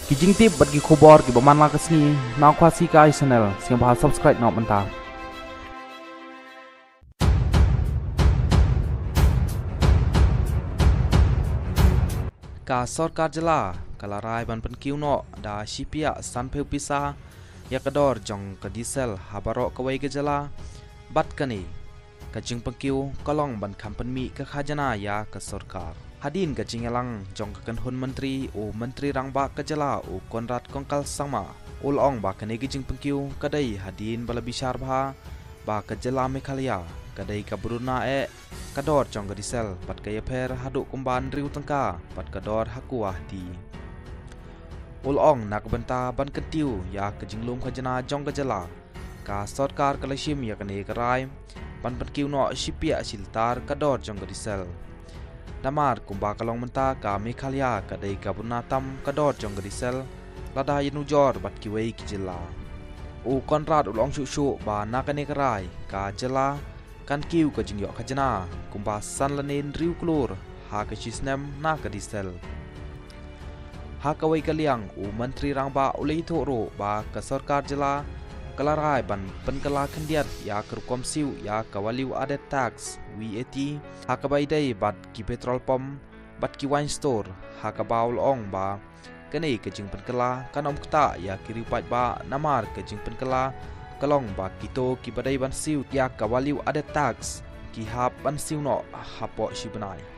kijing tip bat ki khobor ki baman la kasni naw khwasi ka channel siang bahal subscribe naw manta ka sarkar jala kalarai ban pen kiu no da shipia san peu pisa yakador jong ka diesel habaro kawai ke jala bat kani kajing pengkiu kolong ban kampan mi ke khajana ya ke sarkar hadin kajing elang jong ka kan hun menteri o menteri rangba ke jala o konrad kongkal sama ul ong ba kani kajing pengkiu kadai hadin bala bishar bha ba ke jala Meghalaya kadai ka bruna kador jong ka diesel pat kaya pher hadu kumban riu tangka pat kador hakuah di ul ong nak benta ban ketiu ya kajing lum khajana jong ka jala ka sarkar kalashim ya kani karai pan kiu no shipia siltar kador jong ka diesel damar kumba kalong menta ka Meghalaya kadai ka bunatam kador jong ka diesel lada yenu jor bat kiwei ki jila u konrad ulong shu ba nakane karai ka jala kan kiu ka jingyo khajana kumba san lanen riu klur ha ka chisnem na ka diesel ha ka wei kaliang u menteri rangba ulei thoro ba ka sarkar jala kalarai ban penkala khandiat ya kerkom siu ya kawaliu added tax VAT ha ka bai dai bat ki petrol pump bat ki wine store ha ka baul ong ba kanei ka jing penkala kanom kta ya kiriu pat ba namar ka jing penkala kalong ba kito ki badai ban siu ya kawaliu added tax ki hap ban siu no hapo shibanai